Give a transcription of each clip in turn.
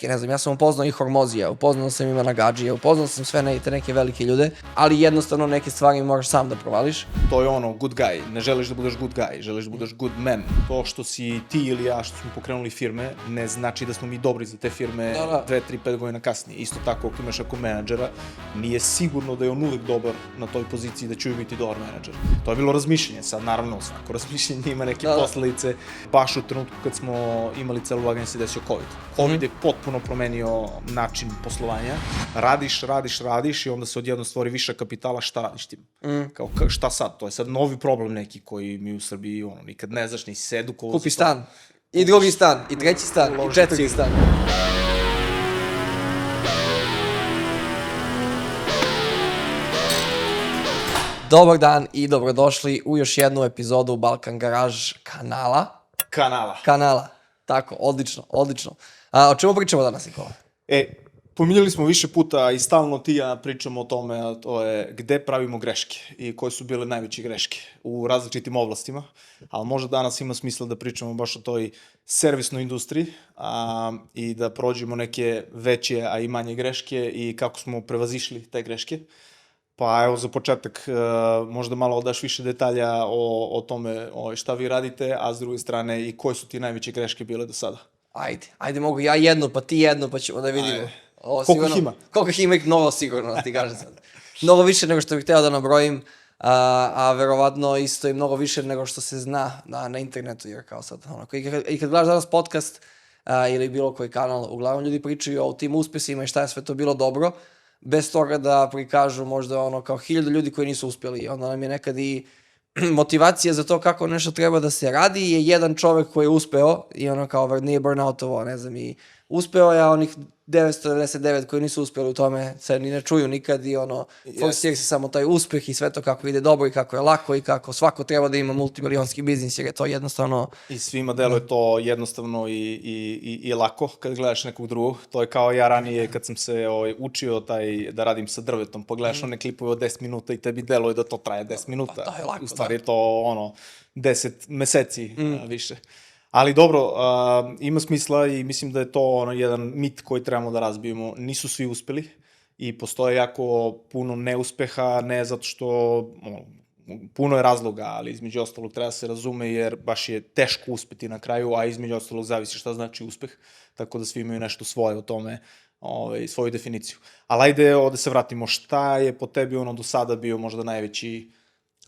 Ne znam, ja sam upoznao i Hormozija, upoznao sam Ivana Gadžija, upoznao sam sve te neke velike ljude, ali jednostavno neke stvari moraš sam da provališ. To je ono, good guy, ne želiš da budeš good guy, želiš da budeš good man. To što si ti ili ja što smo pokrenuli firme, ne znači da smo mi dobri za te firme 2, 3, 5 godina kasnije. Isto tako, ako imaš ako menadžera, nije sigurno da je on uvek dobar na toj poziciji da će uvijek biti dobar menadžer. To je bilo razmišljenje, sad naravno svako razmišljenje ima neke posledice. Baš u trenutku kad smo imali celu ulaganje se desio COVID. COVID je potpuno promenio način poslovanja. Radiš i onda se odjedno stvori više kapitala, šta radiš tim? Kao, šta sad? To je sad novi problem neki koji mi u Srbiji nikad ne znaš, nisi se edukovao. Kupi stan. I drugi stan, i treći stan, i četvrti stan. Dobar dan i dobrodošli u još jednu epizodu Balkan Garage kanala. Tako, odlično. O čemu pričamo danas, Nikola? Pominjali smo više puta i stalno ti ja pričamo o tome, a to je gde pravimo greške i koje su bile najveće greške u različitim oblastima, ali možda danas ima smisla da pričamo baš o toj servisnoj industriji i da prođemo neke veće, a i manje greške i kako smo prevazišli te greške. Pa evo za početak možda malo odaš više detalja o tome šta vi radite, a s druge strane i koje su ti najveće greške bile do sada. Ajde mogu ja jednu, pa ti jednu, pa ćemo da vidimo. Koliko ih ima? Koliko ih ima, mnogo sigurno, da ti kažem sad. Mnogo više nego što bih hteo da nabrojim, a verovatno isto i mnogo više nego što se zna na internetu, jer kao sad, i kad gledaš danas podcast ili bilo koji kanal, uglavnom ljudi pričaju o tim uspesima i šta je sve to bilo dobro, bez toga da prikažu možda kao 1000 ljudi koji nisu uspjeli. Onda nam je nekad i motivacija za to kako nešto treba da se radi je jedan čovek koji je uspeo i nije burnoutovo, ne znam, i uspeo je, a onih 999 koji nisu uspjeli u tome se ni ne čuju nikad i fokusira se samo taj uspeh i sve to kako ide dobro i kako je lako i kako svako treba da ima multimilionski biznis jer je to jednostavno... I svima deluje to jednostavno i lako kad gledaš nekog drugog. To je kao ja ranije kad sam se učio da radim sa drvetom, pa gledaš one klipove od 10 minuta i tebi deluje da to traje 10 minuta. Pa to je lako, u stvari je to 10 meseci više. Ali dobro, ima smisla i mislim da je to jedan mit koji trebamo da razbijemo. Nisu svi uspeli i postoje jako puno neuspeha, ne zato što puno je razloga, ali između ostalog treba se razume jer baš je teško uspeti na kraju, a između ostalog zavisi šta znači uspeh, tako da svi imaju nešto svoje o tome, svoju definiciju. Ali ajde ovde se vratimo, šta je po tebi do sada bio možda najveći...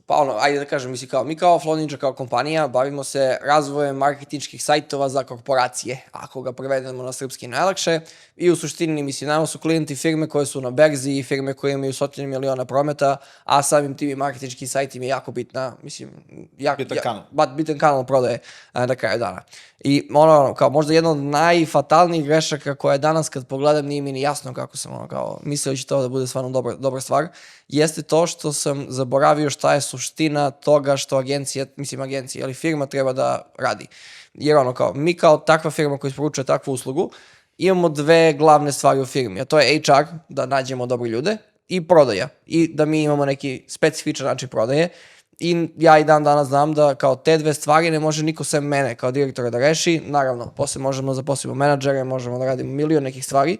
Pa ajde da kažem, mi kao Flow Ninja, kao kompanija, bavimo se razvojem marketinških sajtova za korporacije, ako ga prevedemo na srpski najlakše. I u suštini, nama su klijenti firme koje su na berzi i firme koje imaju stotine miliona prometa, a samim tim i marketinški sajt im je jako bitna, bitan kanal prodaje na kraju dana. I kao možda jedna od najfatalnijih grešaka koja je danas kad pogledam nije mi ni jasno kako sam mislio će to da bude stvarno dobra stvar, jeste to što sam zaboravio šta je suština toga što agencija, ali firma treba da radi. Jer mi kao takva firma koja isporučuje takvu uslugu, imamo dve glavne stvari u firmi, a to je HR, da nađemo dobre ljude, i prodaja. I da mi imamo neki specifičan način prodaje. I ja i dan danas znam da kao te dve stvari ne može niko sem mene kao direktora da reši. Naravno, posle možemo zaposlimo menadžere, možemo da radimo milion nekih stvari,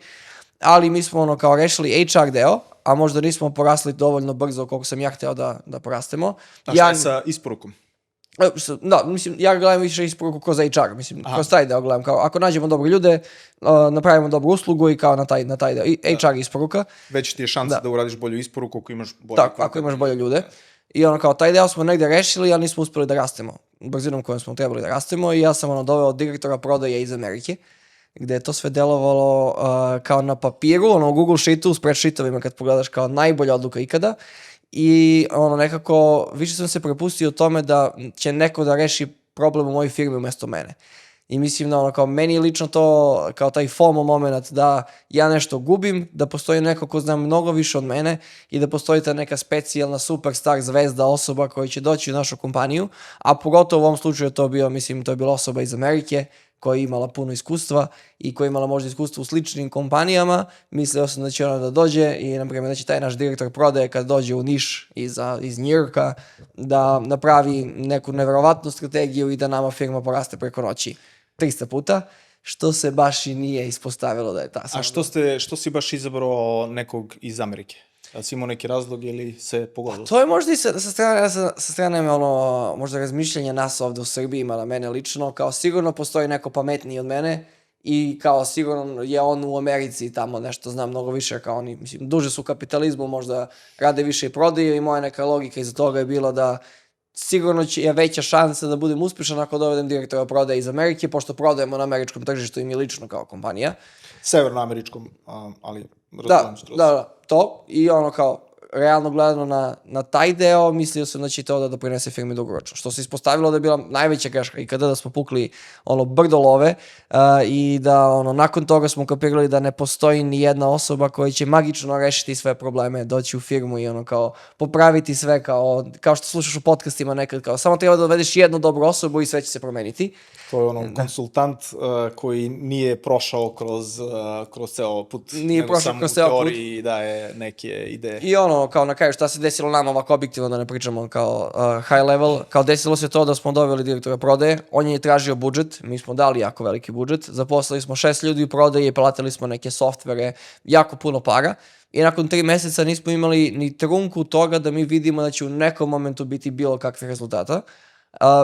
ali mi smo kao rešili HR deo, a možda nismo porasli dovoljno brzo koliko sam ja hteo da porastemo. A šta je sa isporukom? Da, ja gledam više isporuku kroz HR, kroz taj deo gledam, kao ako nađemo dobre ljude, napravimo dobru uslugu i kao na taj deo, HR isporuka. Već ti je šansa da uradiš bolju isporuku ako imaš bolje. Tako, ako imaš bolje ljude. I kao taj deo smo negde rešili, ali nismo uspeli da rastemo, brzinom kojom smo trebali da rastemo i ja sam doveo direktora prodaje iz Amerike, gde je to sve delovalo kao na papiru, u Google Sheetu, u spreadsheetovima kad pogledaš kao najbolja odluka ikada. I nekako više sam se prepustio o tome da će neko da reši problem u mojoj firmi umesto mene. I mislim da kao meni lično to kao taj FOMO moment da ja nešto gubim, da postoji neko ko zna mnogo više od mene i da postoji ta neka specijalna superstar zvezda osoba koja će doći u našu kompaniju, a pogotovo u ovom slučaju to je bila osoba iz Amerike koja je imala puno iskustva i koja je imala možda iskustvo u sličnim kompanijama. Mislio sam da će ona da dođe i naprimjer da će taj naš direktor prodaje kad dođe u Niš iz New Yorka da napravi neku neverovatnu strategiju i da nama firma poraste preko noći 300 puta. što se baš i nije ispostavilo da je ta. A što si baš izabrao nekog iz Amerike? Da si imao neki razlog ili se pogodilo? To je možda i sa strane možda razmišljanja nas ovde u Srbiji, ima na mene lično, kao sigurno postoji neko pametniji od mene i kao sigurno je on u Americi tamo nešto zna mnogo više kao oni, mislim, duže su u kapitalizmu, možda rade više i prodaju i moja neka logika iza toga je bila da sigurno je veća šansa da budem uspešan ako dovedem direktora prodaje iz Amerike, pošto prodajemo na američkom tržištu i mi lično kao kompanija. Severnoameričkom, ali Da, to. I kao, realno gledano na taj deo, mislio sam da će to da doprinese firmi dugoročno. Što se ispostavilo da je bila najveća greška i kada smo pukli brdo love i da nakon toga smo kapirali da ne postoji ni jedna osoba koja će magično rešiti sve probleme, doći u firmu i kao popraviti sve kao što slušaš u podcastima nekad, kao samo treba da dovedeš jednu dobru osobu i sve će se promeniti. To je konsultant koji nije prošao kroz ceo put. Nije prošao kroz ceo put. Samo u teoriji daje neke ideje. I kao na kraju šta se desilo nama ovako objektivno, da ne pričamo kao high level, kao desilo se to da smo doveli direktora prodaje, on je tražio budžet, mi smo dali jako veliki budžet, zaposlili smo 6 ljudi u prodaji i platili smo neke softvere, jako puno para. I nakon 3 meseca nismo imali ni trunku toga da mi vidimo da će u nekom momentu biti bilo kakvih rezultata.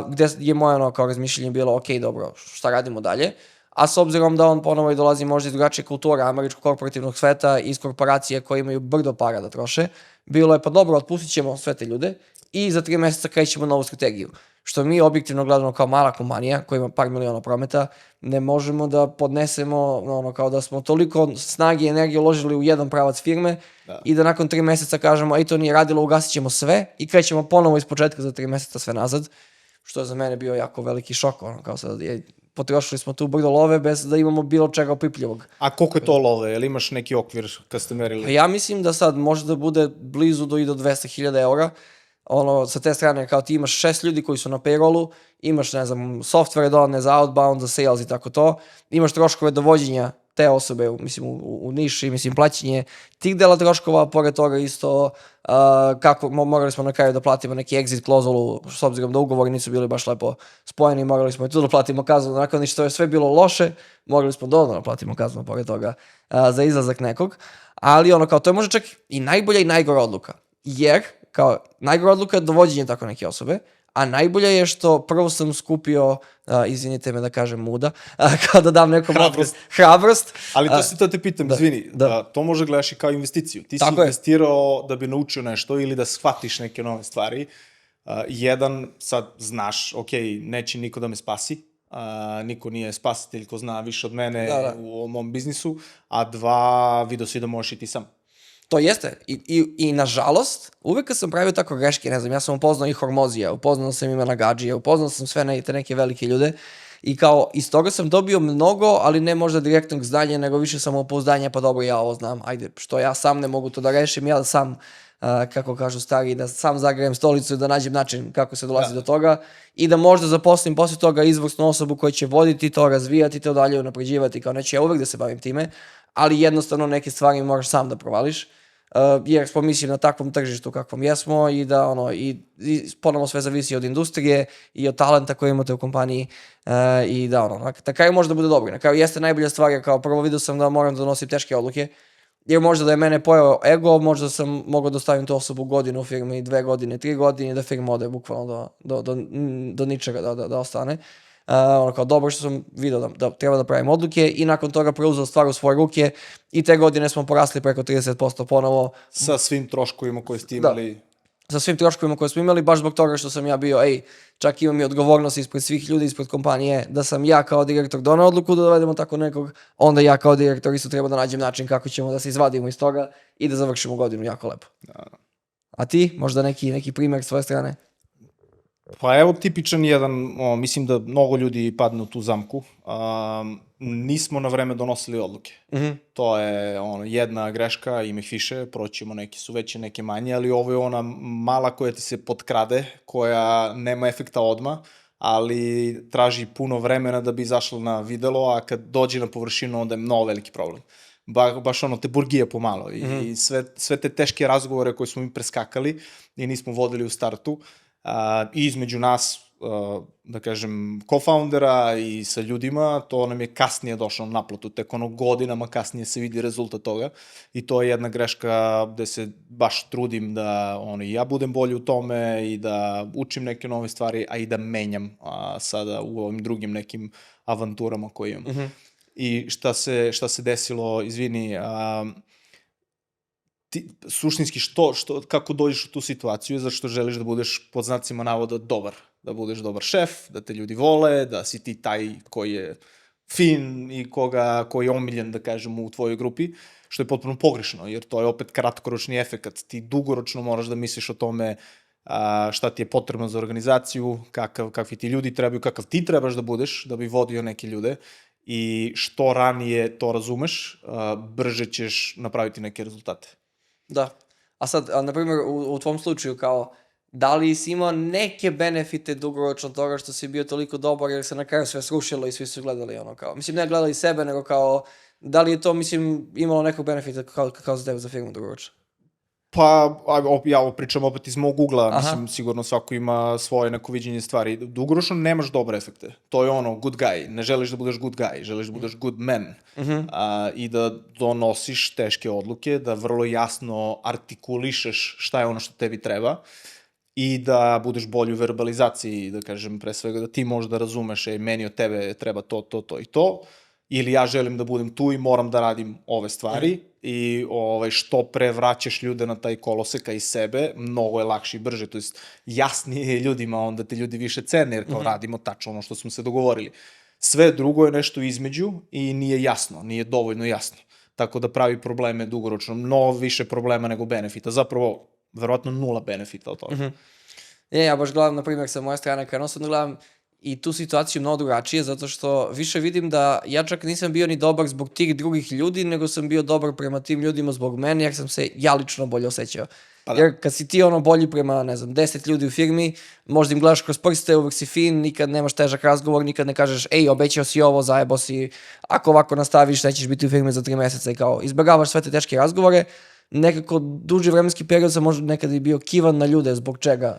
Gde je moje kao razmišljenje bilo, ok, dobro, šta radimo dalje? A s obzirom da on ponovo i dolazi možda iz drugačije kulture američkog korporativnog sveta, iz korporacije koje imaju brdo para da troše, bilo je pa dobro, otpustit ćemo sve te ljude i za 3 meseca krećemo novu strategiju. Što mi objektivno gledano kao mala kompanija koja ima par miliona prometa, ne možemo da podnesemo kao da smo toliko snage i energije uložili u jedan pravac firme i da nakon 3 meseca kažemo, to nije radilo, ugasit ćemo sve i krećemo ponovo iz početka za 3 meseca sve nazad, što je za mene bio jako veliki šok, kao sad potrošili smo tu brdo love bez da imamo bilo čega opipljivog. A koliko je to love? Jel imaš neki okvir kad ste merili? Ja mislim da sad može da bude blizu do 200.000 eura. Sa te strane, kao ti imaš 6 ljudi koji su na payrollu, imaš, ne znam, softvere dodatne za outbound, za sales i tako to, imaš troškove dovođenja te osobe, mislim, u niši, mislim, plaćanje tih dela troškova, pored toga isto, kako morali smo na kraju da platimo neki exit klozulu, s obzirom da ugovori nisu bili baš lepo spojeni, morali smo i tu da platimo kaznu, nakon što je sve bilo loše, morali smo dodatno da platimo kaznu pored toga za izlazak nekog, ali kao to je možda čak i najbolja i najgora odluka, jer kao najgora odluka je dovođenje tako neke osobe, a najbolje je što prvo sam skupio, izvinite me da kažem muda, kao da dam nekom hrabrost. Ali to te pitam, izvini, to može gledaš i kao investiciju. Ti si investirao da bi naučio nešto ili da shvatiš neke nove stvari. Jedan, sad znaš, ok, neće niko da me spasi, niko nije spasitelj ko zna više od mene u mom biznisu, a 2, vidio si da možeš i ti sam. To jeste. I nažalost, uvek kad sam pravio tako greške, ne znam, ja sam upoznao i Hormozija, upoznao sam i Managađija, upoznao sam sve te neke velike ljude i kao iz toga sam dobio mnogo, ali ne možda direktnog znanja, nego više samopouzdanja, pa dobro, ja ovo znam, ajde, što ja sam ne mogu to da rešim, ja sam, kako kažu stari, da sam zagrejem stolicu i da nađem način kako se dolazi do toga i da možda zaposlim posle toga izvrsnu osobu koja će voditi to, razvijati to dalje, unapređivati, kao neću ja uvek da se bavim time, ali jednostavno neke stvari moraš sam da provališ, jer smo mislim na takvom tržištu kakvom jesmo i da i ponovno sve zavisi od industrije i od talenta koje imate u kompaniji i da na kraju može da bude dobro. Na kraju jeste najbolja stvar, jer kao prvo vidio sam da moram da donosim teške odluke, jer možda da je mene pojeo ego, možda sam mogao da ostavim tu osobu godinu u firmi, 2 godine, 3 godine, da firma ode bukvalno do ničega da ostane. Kao dobro što sam vidio da treba da pravim odluke i nakon toga preuzeo stvar u svoje ruke i te godine smo porasli preko 30% ponovo. Sa svim troškovima koje ste imali? Sa svim troškovima koje smo imali, baš zbog toga što sam ja bio, čak imam i odgovornost ispred svih ljudi, ispred kompanije, da sam ja kao direktor donao odluku da dovedemo tako nekog, onda ja kao direktor isto treba da nađem način kako ćemo da se izvadimo iz toga i da završimo godinu jako lepo. A ti, možda neki primjer s svoje strane? Pa evo tipičan jedan, mislim da mnogo ljudi padne u tu zamku, nismo na vreme donosili odluke. To je jedna greška, ima ih više, proćemo, neke su veće, neke manje, ali ovo je ona mala koja ti se potkrade, koja nema efekta odmah, ali traži puno vremena da bi izašla na videlo, a kad dođe na površinu onda je mnogo veliki problem. Baš te burgije pomalo i sve te teške razgovore koje smo mi preskakali i nismo vodili u startu, i između nas da kažem, co-foundera i sa ljudima, to nam je kasnije došlo na naplatu, tek ono godinama kasnije se vidi rezultat toga i to je jedna greška gde se baš trudim da i ja budem bolji u tome i da učim neke nove stvari, a i da menjam sada u ovim drugim nekim avanturama koje imam. I šta se desilo, izvini, suštinski kako dođeš u tu situaciju, zašto želiš da budeš pod znacima navoda dobar, da budeš dobar šef, da te ljudi vole, da si ti taj koji je fin i koji je omiljen, da kažem, u tvojoj grupi, što je potpuno pogrešno, jer to je opet kratkoročni efekat. Ti dugoročno moraš da misliš o tome šta ti je potrebno za organizaciju, kakvi ti ljudi trebaju, kakav ti trebaš da budeš da bi vodio neke ljude i što ranije to razumeš, brže ćeš napraviti neke rezultate. Da. A sad, na primjer, u tvom slučaju, kao, da li si imao neke benefite dugoročno toga što si bio toliko dobar jer se na kraju sve srušilo i svi su gledali kao, mislim, ne gledali sebe, nego kao, da li je to, mislim, imalo nekog benefita kao za tebe, za firmu dugoročno? Pa, ja ovo pričam opet iz mog ugla, mislim, sigurno svako ima svoje neko viđenje stvari. Dugoročno nemaš dobre efekte. To je good guy. Ne želiš da budeš good guy, želiš da budeš good man. I da donosiš teške odluke, da vrlo jasno artikulišeš šta je ono što tebi treba i da budeš bolji u verbalizaciji, da kažem, pre svega da ti možda razumeš, meni od tebe treba to i to, ili ja želim da budem tu i moram da radim ove stvari i što pre vraćaš ljude na taj kolosek iz sebe, mnogo je lakše i brže, to jest jasnije je ljudima, onda te ljudi više cene, jer kao radimo tačno ono što smo se dogovorili. Sve drugo je nešto između i nije jasno, nije dovoljno jasno. Tako da pravi probleme dugoročno, mnogo više problema nego benefita, zapravo verovatno 0 benefita od toga. Ja baš gledam, na primjer, sa moje strane, kada osobno gledam i tu situaciju mnogo drugačije, zato što više vidim da ja čak nisam bio ni dobar zbog tih drugih ljudi, nego sam bio dobar prema tim ljudima zbog mene, jer sam se ja lično bolje osjećao. Jer kad si ti bolji prema, 10 ljudi u firmi, možda im gledaš kroz prste, uvek si fin, nikad nemaš težak razgovor, nikad ne kažeš, obećao si ovo, zajebo si, ako ovako nastaviš, nećeš biti u firmi za 3 meseca i kao, izbjegavaš sve te teške razgovore, nekako duži vremenski period sam možda nekad i bio kivan na ljude zbog čega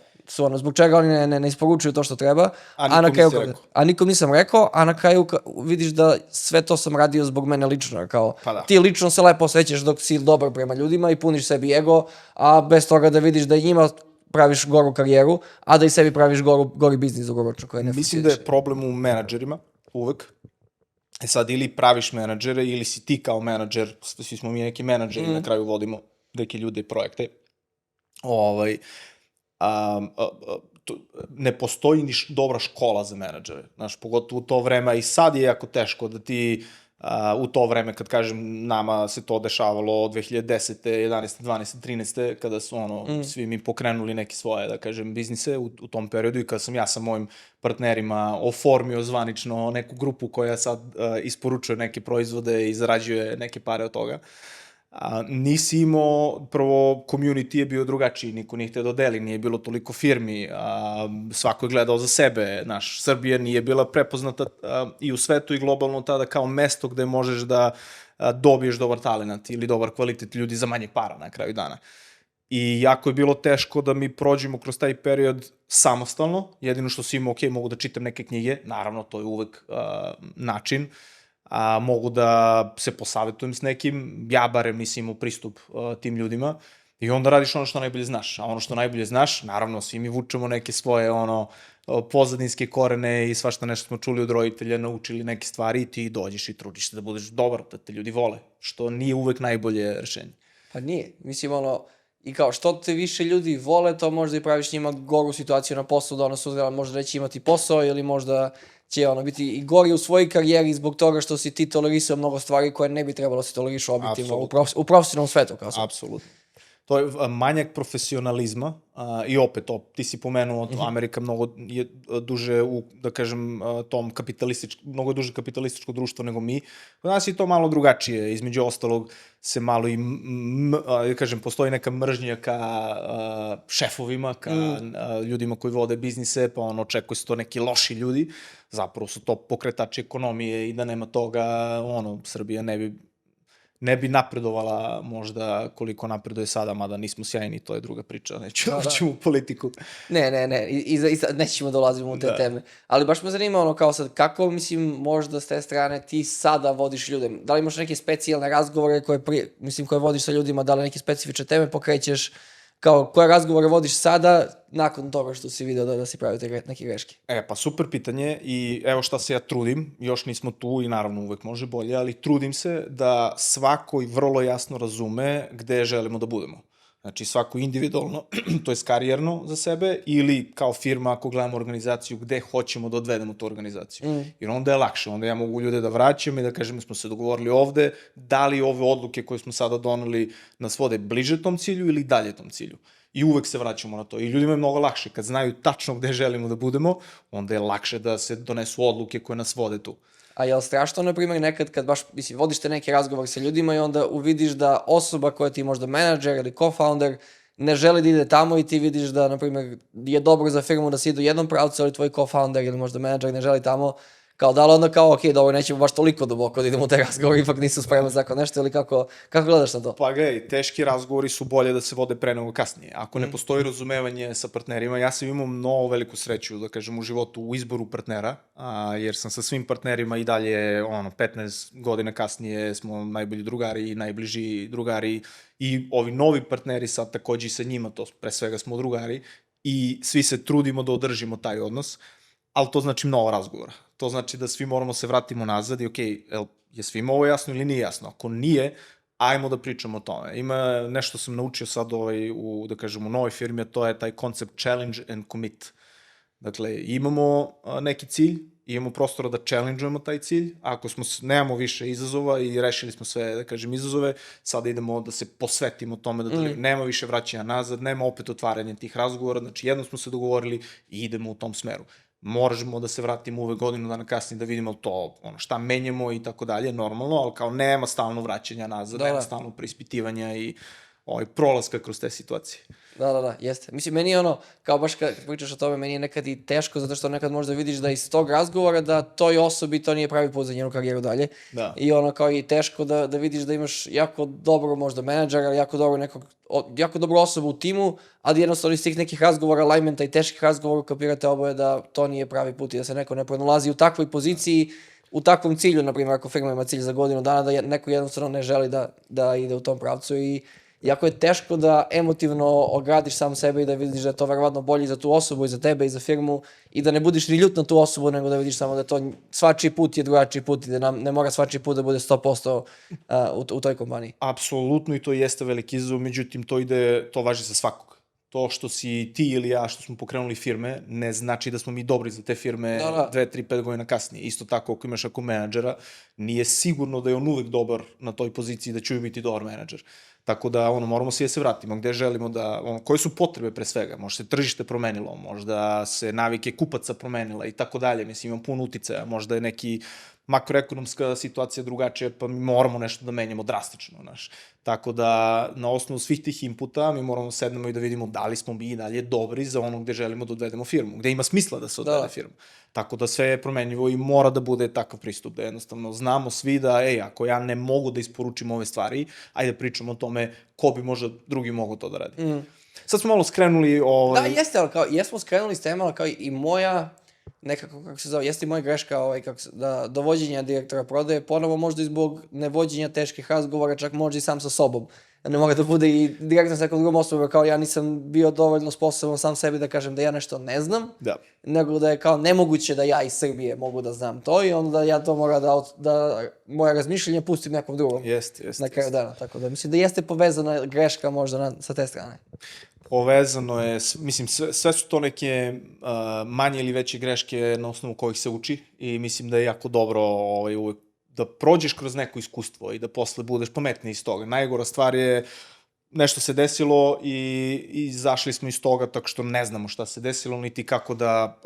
oni ne isporučuju to što treba, a nikom nisam rekao, a na kraju vidiš da sve to sam radio zbog mene lično, kao ti lično se lepo osjećaš dok si dobar prema ljudima i puniš sebi ego, a bez toga da vidiš da i njima praviš goru karijeru, a da i sebi praviš gori biznis dugoročno. Mislim da je problem u menadžerima, uvek. Sad ili praviš menadžere ili si ti kao menadžer, svi smo mi neki menadžeri, na kraju vodimo neke ljude i projekte. Ne postoji ni dobra škola za menadžere. Znaš, pogotovo u to vreme, i sad je jako teško da ti u to vreme, kad kažem, nama se to dešavalo od 2010. 11. 12. 13. kada su svi mi pokrenuli neke svoje, da kažem, biznise u tom periodu i kada sam ja sa mojim partnerima oformio zvanično neku grupu koja sad isporučuje neke proizvode i zarađuje neke pare od toga. Nisi imao, prvo, community je bio drugačiji, niko nije htio da deli, nije bilo toliko firmi, svako je gledao za sebe, Srbija nije bila prepoznata i u svetu i globalno tada kao mesto gde možeš da dobiješ dobar talent ili dobar kvalitet ljudi za manje para na kraju dana. I jako je bilo teško da mi prođemo kroz taj period samostalno, jedino što si imao, mogu da čitam neke knjige, naravno to je uvek način, mogu da se posavetujem s nekim, ja barem nisam imao pristup tim ljudima i onda radiš ono što najbolje znaš, a ono što najbolje znaš, naravno svi mi vučemo neke svoje pozadinske korene i svašta nešto smo čuli od roditelja, naučili neke stvari i ti dođeš i trudiš se da budeš dobar, da te ljudi vole, što nije uvek najbolje rešenje. Pa nije, mislim i kao što te više ljudi vole, to možda i praviš njima goru situaciju na poslu, da ono sutra možda neće imati posao ili možda će biti i gori u svojoj karijeri zbog toga što si ti tolerisao mnogo stvari koje ne bi trebalo se tolerišu objektivno u profesionalnom svetu. Apsolutno. To je manjak profesionalizma i opet, ti si pomenuo, Amerika mnogo je duže u, da kažem, tom mnogo duže kapitalističko društvo nego mi. Kod nas je to malo drugačije, između ostalog se malo i, da kažem, postoji neka mržnja ka šefovima, ka ljudima koji vode biznise, pa očekuje se to neki loši ljudi, zapravo su to pokretači ekonomije i da nema toga, Srbija ne bi napredovala možda koliko napreduje sada, mada nismo sjajni, to je druga priča, nećemo u politiku. Ne, nećemo dolazimo u te teme. Ali baš me zanima ono kao sad, kako mislim možda s te strane ti sada vodiš ljude? Da li imaš neke specijalne razgovore koje vodiš sa ljudima, da li neke specifične teme pokrećeš? Kao, koje razgovore vodiš sada, nakon toga što si video da si pravio neke greške? Pa super pitanje i evo šta se ja trudim, još nismo tu i naravno uvek može bolje, ali trudim se da svako vrlo jasno razume gde želimo da budemo. Znači svako individualno, to je karijerno za sebe ili kao firma ako gledamo organizaciju gde hoćemo da odvedemo tu organizaciju. Jer onda je lakše, onda ja mogu ljude da vraćam i da kažem smo se dogovorili ovde, da li ove odluke koje smo sada doneli nas vode bliže tom cilju ili dalje tom cilju. I uvek se vraćamo na to. I ljudima je mnogo lakše, kad znaju tačno gde želimo da budemo, onda je lakše da se donesu odluke koje nas vode tu. A je li strašno, na primjer, nekad kad baš, vodiš te neki razgovor sa ljudima i onda uvidiš da osoba koja ti je možda menadžer ili co-founder ne želi da ide tamo i ti vidiš da, na primjer, je dobro za firmu da se ide u jednom pravcu, ali tvoj co-founder ili možda menadžer ne želi tamo, kao da li onda kao, ok, dobro, nećemo baš toliko duboko da idemo u te razgovor, ipak nisu spremni za nešto ili kako gledaš na to? Pa gledaj, teški razgovori su bolje da se vode pre nego kasnije. Ako ne postoji razumevanje sa partnerima, ja sam imao mnogo veliku sreću, da kažem, u životu u izboru partnera, jer sam sa svim partnerima i dalje, 15 godina kasnije smo najbolji drugari i najbliži drugari i ovi novi partneri sad takođe i sa njima, to pre svega smo drugari i svi se trudimo da održimo taj odnos, ali to znači mnogo razgovora. To znači da svi moramo se vratimo nazad i je svima ovo jasno ili nije jasno? Ako nije, ajmo da pričamo o tome. Ima nešto sam naučio sad u novoj firmi, a to je taj koncept challenge and commit. Dakle, imamo neki cilj, imamo prostora da challengeujemo taj cilj, ako nemamo više izazova i rešili smo sve, izazove, sada idemo da se posvetimo tome, nema više vraćanja nazad, nema opet otvaranja tih razgovora, znači jedno smo se dogovorili i idemo u tom smeru. Možemo da se vratimo uvek godinu dana kasnije da vidimo to, šta menjamo i tako dalje, normalno, ali kao nema stalno vraćanja nazad, nema stalno preispitivanja i prolaska kroz te situacije. Da, jeste. Mislim, meni je kao baš kad pričaš o tome, meni je nekad i teško, zato što nekad možda vidiš da iz tog razgovora da toj osobi to nije pravi put za njenu karijeru dalje. Da. I kao i teško da vidiš da imaš jako dobro možda menadžera, jako dobru osobu u timu, ali jednostavno iz tih nekih razgovora, alignmenta i teških razgovora kapirate oboje da to nije pravi put i da se neko ne pronalazi u takvoj poziciji, u takvom cilju, na primjer, ako firma ima cilj za godinu dana, da neko jednostavno ne želi da ide u tom pravcu i jako je teško da emotivno ogradiš sam sebe i da vidiš da je to verovatno bolje za tu osobu i za tebe i za firmu i da ne budiš ni ljut na tu osobu, nego da vidiš samo da to svačiji put je drugačiji put i da ne mora svačiji put da bude 100% u toj kompaniji. Apsolutno i to jeste veliki izazov, međutim to važi za svakog. To što si ti ili ja što smo pokrenuli firme ne znači da smo mi dobri za te firme 2, 3, 5 godina kasnije. Isto tako ako imaš menadžera, nije sigurno da je on uvek dobar na toj poziciji da će biti dobar menadžer. Tako da moramo svi da se vratimo gde želimo da, koje su potrebe pre svega, možda se tržište promenilo, možda se navike kupaca promenila i tako dalje, mislim imam puno uticaja, možda je neki makroekonomska situacija drugačija, pa mi moramo nešto da menjamo drastično, znaš. Tako da, na osnovu svih tih inputa, mi moramo sednemo i da vidimo da li smo mi dalje dobri za ono gde želimo da odvedemo firmu, gde ima smisla da se odvede firma. Tako da sve je promenljivo i mora da bude takav pristup, da jednostavno znamo svi da, ako ja ne mogu da isporučim ove stvari, ajde pričamo o tome ko bi možda drugi mogao to da radi. Sad smo malo skrenuli... Da, jeste, ali kao, jesmo skrenuli s tema, ali kao i moja... nekako, kako se zove, jeste i moja greška da dovođenja direktora prodaje, ponovo možda i zbog nevođenja teških razgovora, čak možda i sam sa sobom. Ne mora da bude i direktno sa nekom drugom osobom, kao ja nisam bio dovoljno sposoban sam sebi da kažem da ja nešto ne znam, nego da je kao nemoguće da ja iz Srbije mogu da znam to i onda ja to mora da moje razmišljenje pustim nekom drugom na kraju dana. Tako da mislim da jeste povezana greška možda sa te strane. Povezano je, mislim, sve su to neke manje ili veće greške na osnovu kojih se uči i mislim da je jako dobro uvek da prođeš kroz neko iskustvo i da posle budeš pametniji iz toga. Najgora stvar je nešto se desilo i izašli smo iz toga tako što ne znamo šta se desilo, niti kako da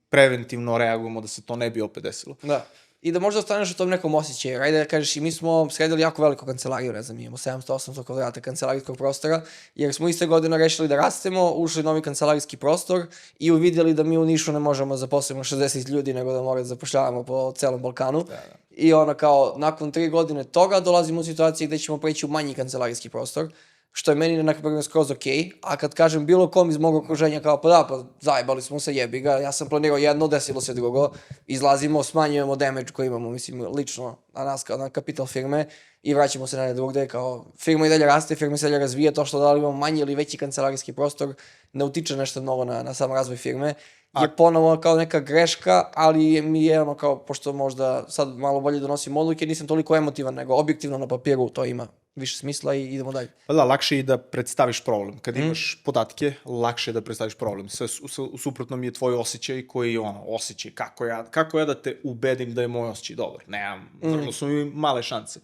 preventivno reagujemo da se to ne bi opet desilo. Da. i da možda ostaneš u tom nekom osjećaju. Ajde da kažeš, i mi smo sredili jako veliku kancelariju, ne znam, imamo 700-800 kvadrata kancelarijskog prostora, jer smo iste godine rešili da rastemo, ušli novi kancelarijski prostor i uvidjeli da mi u Nišu ne možemo zaposlimo 60 ljudi, nego da moramo zapošljavamo po celom Balkanu. I kao, nakon 3 godine toga dolazimo u situaciju gde ćemo preći u manji kancelarijski prostor, što je meni na primjer skroz okej, a kad kažem bilo kom iz mog okruženja kao pa zajebali smo se, jebi ga, ja sam planirao jedno, desilo se drugo, izlazimo, smanjujemo damage koji imamo, mislim, lično na nas kao na kapital firme i vraćamo se na drugde, kao firma i dalje raste, firma se dalje razvija, to što da li imamo manji ili veći kancelarijski prostor ne utiče nešto mnogo na sam razvoj firme, je ponovo kao neka greška, ali mi je kao, pošto možda sad malo bolje donosim odluke, nisam toliko emotivan, nego objektivno na papiru to ima više smisla i idemo dalje. Pa da, lakše je i da predstaviš problem. Kad imaš podatke, lakše je da predstaviš problem. Sve suprotno mi je tvoj osjećaj koji je osjećaj. Kako ja da te ubedim da je moj osjećaj dobar? Nemam, vrlo su mi male šanse.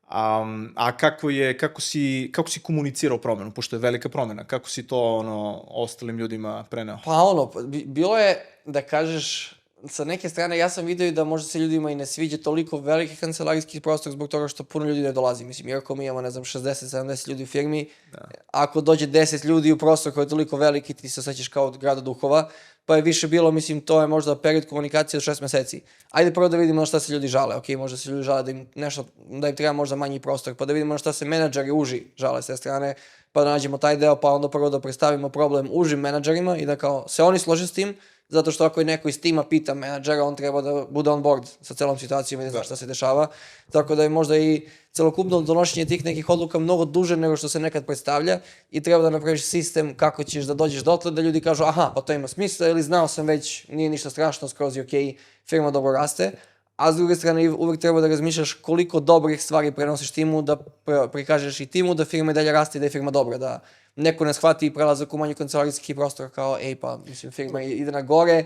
A kako si komunicirao promenu, pošto je velika promena, kako si to ostalim ljudima preneo? Pa bilo je da kažeš, sa neke strane ja sam vidio da možda se ljudima i ne sviđa toliko veliki kancelarijski prostor zbog toga što puno ljudi ne dolazi. Mislim, iako mi imamo, ne znam, 60-70 ljudi u firmi, ako dođe 10 ljudi u prostor koji je toliko veliki, ti se osjećaš kao od grada duhova, pa je više bilo, mislim, to je možda period komunikacije od 6 meseci. Ajde prvo da vidimo na šta se ljudi žale. Ok, možda se ljudi žale da im treba možda manji prostor, pa da vidimo na šta se menadžeri uži žale s te strane, pa da nađemo taj deo, pa onda prvo da predstavimo problem užim menadžerima i da kao se oni slože s tim, zato što ako je neko iz tima pita menadžera, on treba da bude on board sa celom situacijom i da zna šta se dešava. Tako da je možda i celokupno donošenje tih nekih odluka mnogo duže nego što se nekad predstavlja i treba da napraviš sistem kako ćeš da dođeš dotle da ljudi kažu aha, pa to ima smisla ili znao sam već, nije ništa strašno, skroz je okej, firma dobro raste. A s druge strane uvek treba da razmišljaš koliko dobrih stvari prenosiš timu, da prikažeš i timu da firma i dalje raste i da je firma dobra, da neko ne shvati prelazak u manju kancelarijski prostor kao, pa, mislim, firma ide na gore,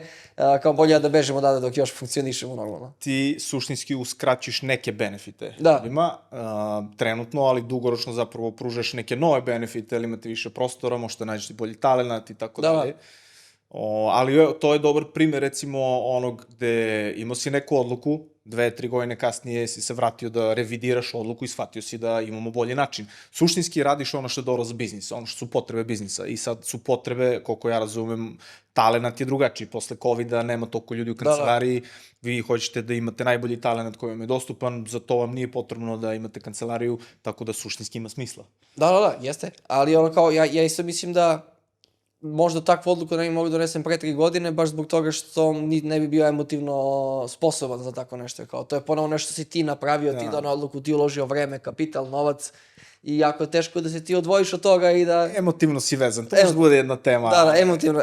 kao bolje da bežemo odavde dok još funkcionišemo normalno. Ti suštinski uskraćiš neke benefite ljudima, trenutno, ali dugoročno zapravo pružaš neke nove benefite, ili imate više prostora, možete naći bolji talenat i tako dalje. Ali to je dobar primjer, recimo, onog gde imao si neku odluku, 2-3 godine kasnije si se vratio da revidiraš odluku i shvatio si da imamo bolji način. Suštinski radiš ono što je dobro za biznis, ono što su potrebe biznisa i sad su potrebe, koliko ja razumem, talenat je drugačiji. Posle COVID-a nema toliko ljudi u kancelariji, vi hoćete da imate najbolji talenat koji vam je dostupan, za to vam nije potrebno da imate kancelariju, tako da suštinski ima smisla. Da, jeste, ali kao, ja isto mislim da možda takvu odluku ne bi mogli donesem pre 3 godine, baš zbog toga što ne bi bio emotivno sposoban za tako nešto. Kao, to je ponovo nešto si ti napravio, ti donao odluku, ti uložio vreme, kapital, novac i jako je teško da se ti odvojiš od toga i da... Emotivno si vezan, to može bude jedna tema. Da,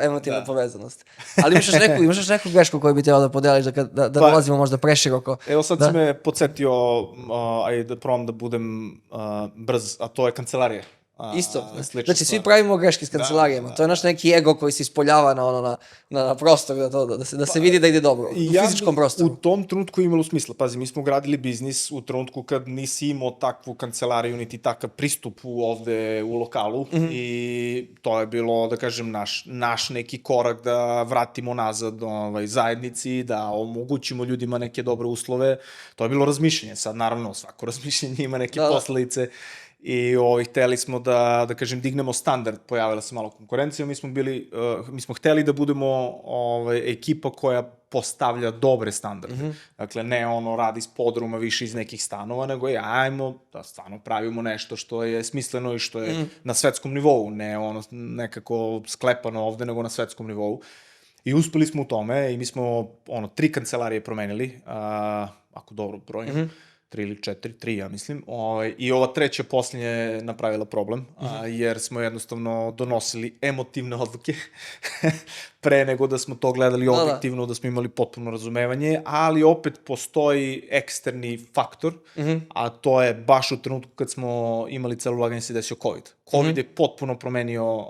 emotivna povezanost. Ali imaš još neku grešku koju bi trebao da podeliš, da dolazimo možda preširoko. Evo sad si me podsjetio, ajde da probam da budem brz, a to je kancelarija. Isto, znači svi pravimo greške s kancelarijama, to je naš neki ego koji se ispoljava na prostor, da se vidi da ide dobro, u fizičkom prostoru. U tom trenutku imalo smisla, pazi, mi smo gradili biznis u trenutku kad nisi imao takvu kancelariju, niti takav pristup ovde u lokalu i to je bilo, da kažem, naš neki korak da vratimo nazad zajednici, da omogućimo ljudima neke dobre uslove, to je bilo razmišljanje, sad naravno svako razmišljanje ima neke posledice. I hteli smo da kažem, dignemo standard, pojavila se malo konkurencija, mi smo hteli da budemo ekipa koja postavlja dobre standarde. Dakle, ne radi iz podruma više iz nekih stanova, nego ajmo da stvarno pravimo nešto što je smisleno i što je na svetskom nivou, ne nekako sklepano ovde, nego na svetskom nivou. I uspeli smo u tome i mi smo 3 kancelarije promenili, ako dobro brojim. 3 ili 4, ja mislim. I ova treća posljednja je napravila problem, jer smo jednostavno donosili emotivne odluke pre nego da smo to gledali objektivno, da smo imali potpuno razumevanje, ali opet postoji eksterni faktor, a to je baš u trenutku kad smo imali celo ulaganje se desio COVID. COVID je potpuno promenio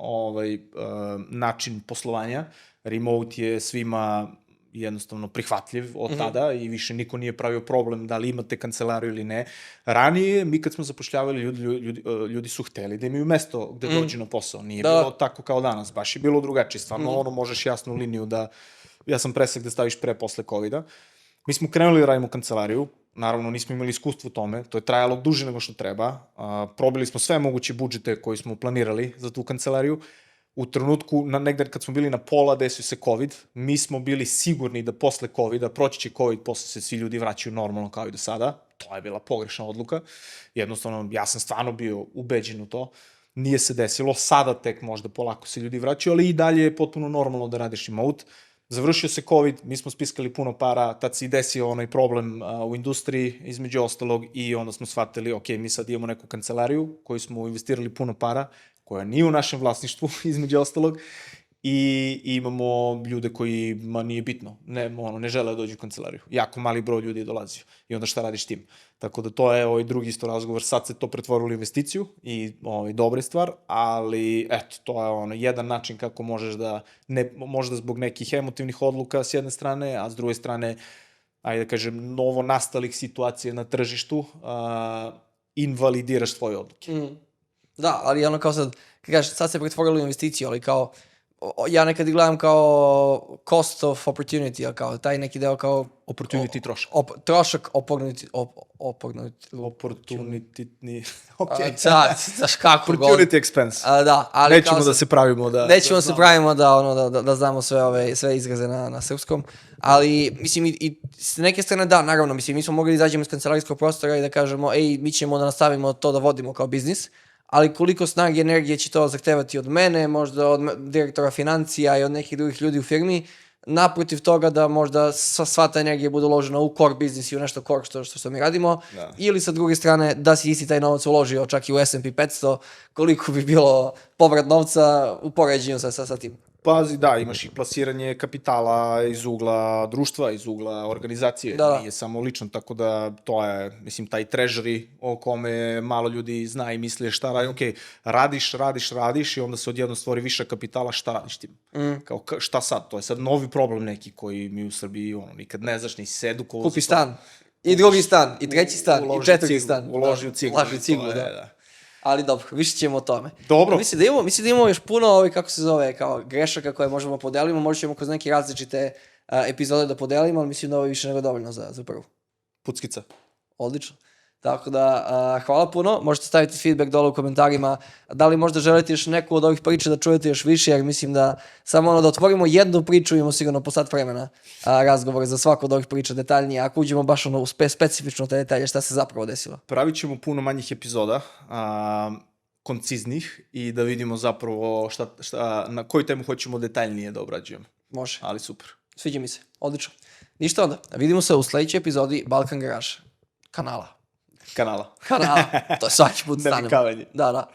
način poslovanja. Remote je svima jednostavno prihvatljiv od tada i više niko nije pravio problem da li imate kancelariju ili ne. Ranije, mi kad smo zapošljavali ljudi su hteli da imaju mesto gde dođu na posao. Nije bilo tako kao danas, baš je bilo drugačije. Stvarno možeš jasnu liniju da, ja sam presek da staviš pre posle COVID-a. Mi smo krenuli da radimo kancelariju, naravno nismo imali iskustvo u tome, to je trajalo duže nego što treba, probili smo sve moguće budžete koji smo planirali za tu kancelariju. U trenutku, negde kad smo bili na pola, desio se COVID, mi smo bili sigurni da posle COVID-a, proći će COVID, posle se svi ljudi vraćaju normalno kao i do sada. To je bila pogrešna odluka. Jednostavno, ja sam stvarno bio ubeđen u to. Nije se desilo, sada tek možda polako se ljudi vraćaju, ali i dalje je potpuno normalno da radiš remote. Završio se COVID, mi smo spiskali puno para, tad se i desio onaj problem u industriji, između ostalog, i onda smo shvatili, ok, mi sad imamo neku kancelariju koju smo investirali puno para, koja nije u našem vlasništvu, između ostalog, i imamo ljude kojima nije bitno, ne žele da dođu u kancelariju. Jako mali broj ljudi je dolazio. I onda šta radiš tim? Tako da to je drugi isto razgovor. Sad se to pretvorilo u investiciju i dobra je stvar, ali eto, to je jedan način kako možeš da, možda zbog nekih emotivnih odluka s jedne strane, a s druge strane, ajde da kažem, novo nastalih situacija na tržištu, invalidiraš svoje odluke. Da, ali ono kao sad, kad kažeš, sad se pretvorilo u investiciju, ali kao, ja nekad gledam kao cost of opportunity, kao taj neki deo kao... Opportunity trošak. Trošak opportunity, znaš kako god. Opportunity expense. Da, ali nećemo da se pravimo da... Nećemo se pravimo da znamo sve izraze na srpskom, ali mislim i s neke strane da, naravno, mislim, mi smo mogli da izađemo iz kancelarijskog prostora i da kažemo, mi ćemo da nastavimo to da vodimo kao biznis, ali koliko snage i energije će to zahtevati od mene, možda od direktora financija i od nekih drugih ljudi u firmi, naprotiv toga da možda sva ta energija bude uložena u core biznis i u nešto core što mi radimo, ili sa druge strane da si isti taj novac uložio čak i u S&P 500, koliko bi bilo povrat novca u poređenju sa tim. Pazi, da, imaš i plasiranje kapitala iz ugla društva, iz ugla organizacije, nije samo lično, tako da to je, mislim, taj treasury o kome malo ljudi zna i misli šta radi, ok, radiš i onda se odjedno stvori više kapitala, šta radiš tim? Kao, šta sad? To je sad novi problem neki koji mi u Srbiji, nikad ne znaš, nisi se edukovao. Kupi stan, i drugi stan, i treći stan, i četvrti stan. Uloži u ciglu. Da. Ali dobro, više ćemo o tome. Dobro. Mislim da imamo još puno kako se zove, kao grešaka koje možemo podelimo, možda ćemo kroz neke različite epizode da podelimo, ali mislim da ovo je više nego dovoljno za prvu. Puckica. Odlično. Tako da, hvala puno, možete staviti feedback dole u komentarima, da li možda želite još neku od ovih priča da čujete još više, jer mislim da samo da otvorimo jednu priču imamo sigurno po sat vremena razgovora za svaku od ovih priča detaljnije, ako uđemo baš u specifično te detalje šta se zapravo desilo. Pravit ćemo puno manjih epizoda, konciznih, i da vidimo zapravo na koju temu hoćemo detaljnije da obrađujemo. Može. Ali super. Sviđa mi se, odlično. Ništa onda, vidimo se u sledećoj epizodi Balkan Garage kanala. Kanala. To je svaki put stanemo. Navikavanje. Da.